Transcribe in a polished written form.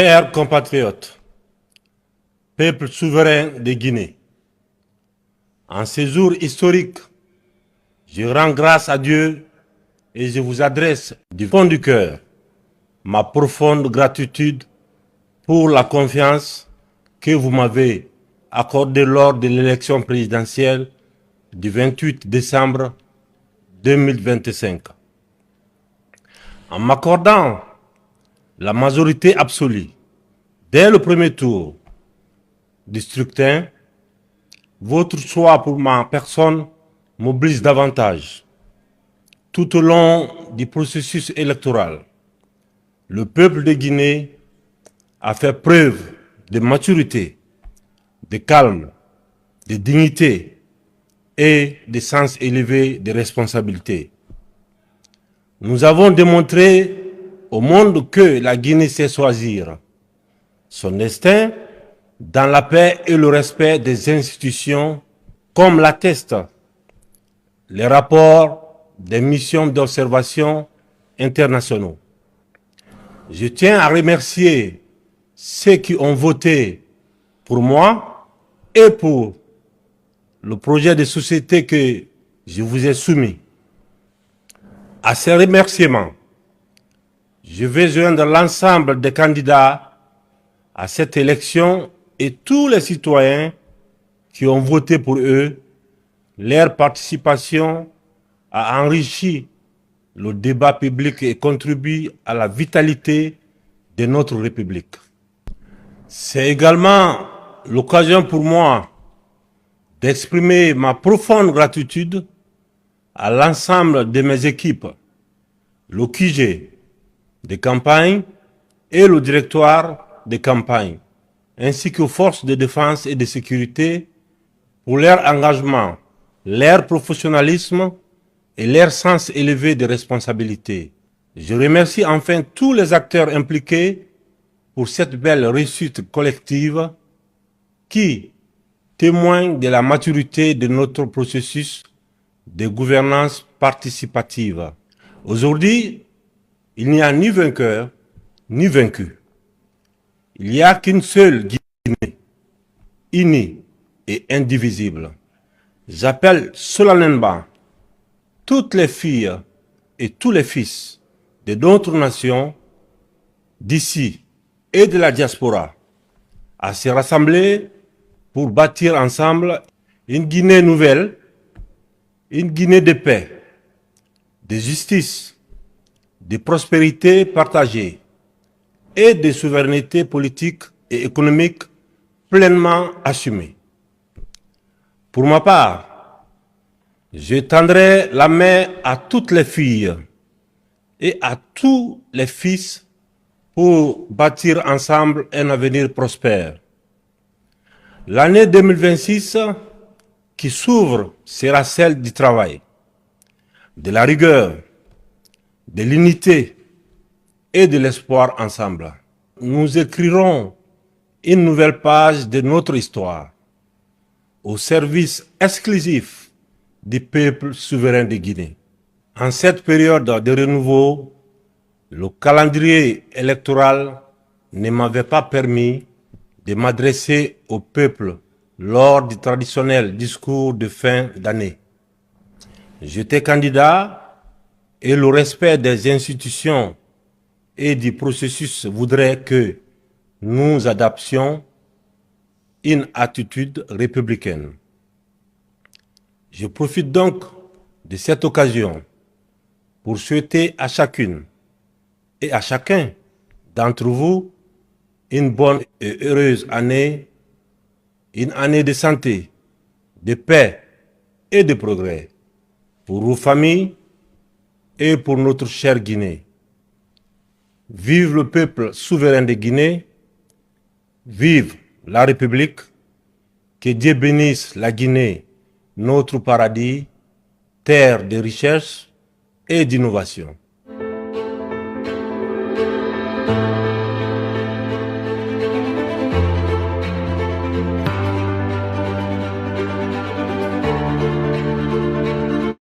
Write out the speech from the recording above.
Chers compatriotes, peuple souverain de Guinée, en ces jours historiques, je rends grâce à Dieu et je vous adresse du fond du cœur ma profonde gratitude pour la confiance que vous m'avez accordée lors de l'élection présidentielle du 28 décembre 2025. En m'accordant la majorité absolue dès le premier tour du scrutin, votre choix pour ma personne m'oblige davantage. Tout au long du processus électoral, le peuple de Guinée a fait preuve de maturité, de calme, de dignité et de sens élevé de responsabilité. Nous avons démontré au monde que la Guinée sait choisir son destin dans la paix et le respect des institutions, comme l'attestent les rapports des missions d'observation internationaux. Je tiens à remercier ceux qui ont voté pour moi et pour le projet de société que je vous ai soumis. À ces remerciements, je vais joindre l'ensemble des candidats à cette élection et tous les citoyens qui ont voté pour eux. Leur participation a enrichi le débat public et contribue à la vitalité de notre République. C'est également l'occasion pour moi d'exprimer ma profonde gratitude à l'ensemble de mes équipes, le QG de campagne et le directoire de campagne, ainsi qu'aux forces de défense et de sécurité pour leur engagement, leur professionnalisme et leur sens élevé de responsabilité. Je remercie enfin tous les acteurs impliqués pour cette belle réussite collective qui témoigne de la maturité de notre processus de gouvernance participative. Aujourd'hui, il n'y a ni vainqueur ni vaincu. Il n'y a qu'une seule Guinée, unie et indivisible. J'appelle solennellement toutes les filles et tous les fils de d'autres nations, d'ici et de la diaspora, à se rassembler pour bâtir ensemble une Guinée nouvelle, une Guinée de paix, de justice, de prospérité partagée et de souveraineté politique et économique pleinement assumée. Pour ma part, je tendrai la main à toutes les filles et à tous les fils pour bâtir ensemble un avenir prospère. L'année 2026 qui s'ouvre sera celle du travail, de la rigueur, de l'unité et de l'espoir ensemble. Nous écrirons une nouvelle page de notre histoire au service exclusif du peuple souverain de Guinée. En cette période de renouveau, le calendrier électoral ne m'avait pas permis de m'adresser au peuple lors du traditionnel discours de fin d'année. J'étais candidat et le respect des institutions et du processus voudrait que nous adaptions une attitude républicaine. Je profite donc de cette occasion pour souhaiter à chacune et à chacun d'entre vous une bonne et heureuse année, une année de santé, de paix et de progrès pour vos familles et pour notre chère Guinée. Vive le peuple souverain de Guinée, vive la République, que Dieu bénisse la Guinée, notre paradis, terre de richesse et d'innovation.